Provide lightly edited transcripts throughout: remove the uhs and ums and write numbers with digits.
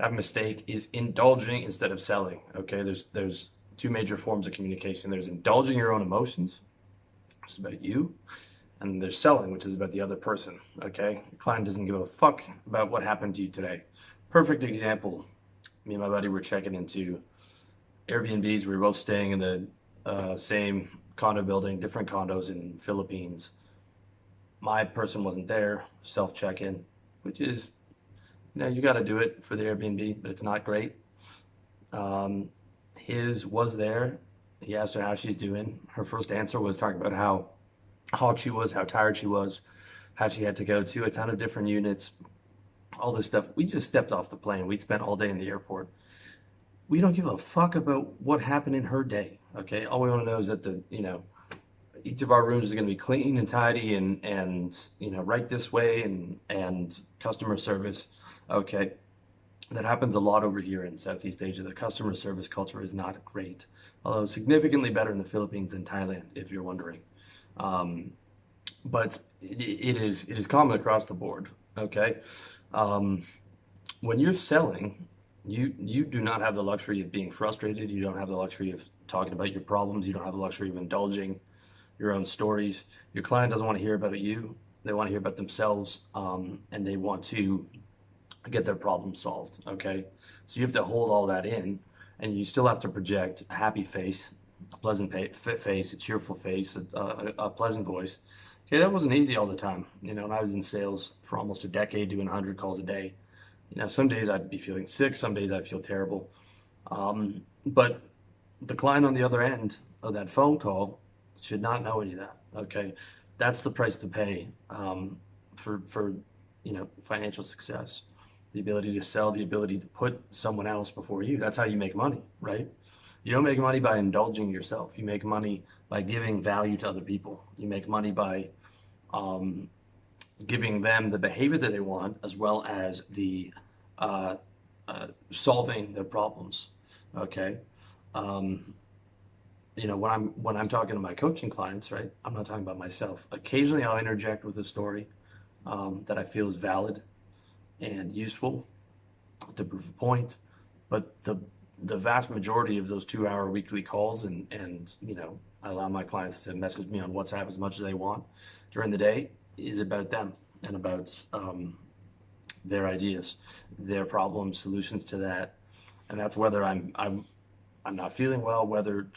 that mistake is indulging instead of selling. Okay, there's two major forms of communication. There's indulging your own emotions, which is about you, and there's selling, which is about the other person. Okay, the client doesn't give a fuck about what happened to you today. Perfect example. Me and my buddy were checking into Airbnbs. We were both staying in the same condo building, different condos in Philippines. My person wasn't there, self check-in, which is, you got to do it for the Airbnb, but it's not great. His was there. He asked her how she's doing. Her first answer was talking about how hot she was, how tired she was, how she had to go to a ton of different units, all this stuff. We just stepped off the plane. We'd spent all day in the airport. We don't give a fuck about what happened in her day. Okay, all we want to know is that each of our rooms is going to be clean and tidy and right this way and customer service. Okay, that happens a lot over here in Southeast Asia. The customer service culture is not great, although significantly better in the Philippines and Thailand, if you're wondering. But it is common across the board. Okay, when you're selling, you do not have the luxury of being frustrated. You don't have the luxury of talking about your problems. You don't have the luxury of indulging your own stories. Your client doesn't want to hear about you. They want to hear about themselves, and they want to get their problem solved. Okay, so you have to hold all that in, and you still have to project a happy face, a pleasant face, a cheerful face, a pleasant voice. Okay, that wasn't easy all the time. When I was in sales for almost a decade, doing 100 calls a day, some days I'd be feeling sick, some days I'd feel terrible. But the client on the other end of that phone call should not know any of that. Okay, that's the price to pay for financial success. The ability to sell, the ability to put someone else before you. That's how you make money, right? You don't make money by indulging yourself. You make money by giving value to other people. You make money by giving them the behavior that they want, as well as the solving their problems. Okay, when I'm talking to my coaching clients, right, I'm not talking about myself. Occasionally, I'll interject with a story that I feel is valid and useful to prove a point, but the vast majority of those 2-hour weekly calls and I allow my clients to message me on WhatsApp as much as they want during the day is about them and about their ideas, their problems, solutions to that. And that's whether I'm not feeling well, whether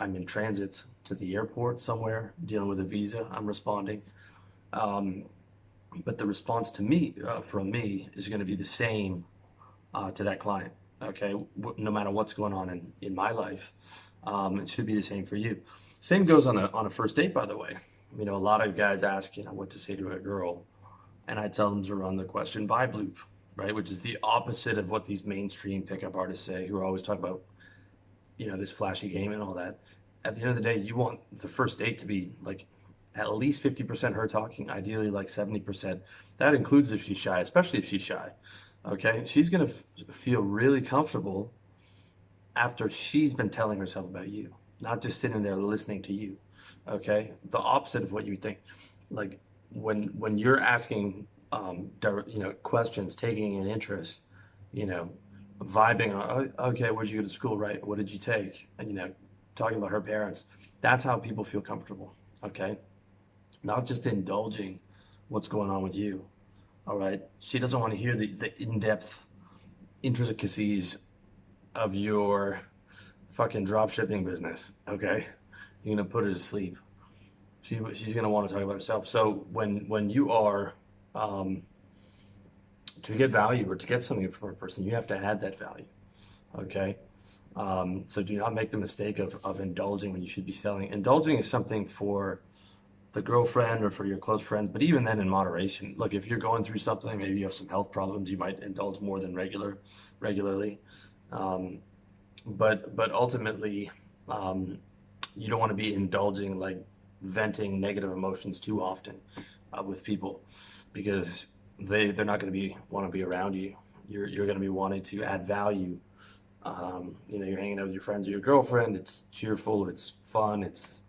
I'm in transit to the airport somewhere dealing with a visa, I'm responding. But the response to me from me is going to be the same to that client. Okay, no matter what's going on in my life, it should be the same for you. Same goes on a first date, by the way. A lot of guys ask, what to say to a girl, and I tell them to run the question vibe loop, right? Which is the opposite of what these mainstream pickup artists say, who are always talking about, this flashy game and all that. At the end of the day, you want the first date to be like at least 50% her talking, ideally like 70%. That includes if she's shy, especially if she's shy. Okay, she's gonna feel really comfortable after she's been telling herself about you, not just sitting there listening to you. Okay, the opposite of what you think. Like when you're asking, questions, taking an interest, vibing. Okay, where'd you go to school? Right, what did you take? And talking about her parents. That's how people feel comfortable. Okay, not just indulging what's going on with you. All right, she doesn't want to hear the in-depth intricacies of your fucking drop shipping business. Okay, you're gonna put her to sleep. She's gonna want to talk about herself. So when you are to get value or to get something from a person, you have to add that value. Okay, so do not make the mistake of indulging when you should be selling. Indulging is something for the girlfriend or for your close friends, but even then in moderation. Look, if you're going through something, maybe you have some health problems, you might indulge more than regularly. But ultimately, you don't want to be indulging, like venting negative emotions too often with people, because they're not going to want to be around you. You're going to be wanting to add value. You're hanging out with your friends or your girlfriend. It's cheerful. It's fun. It's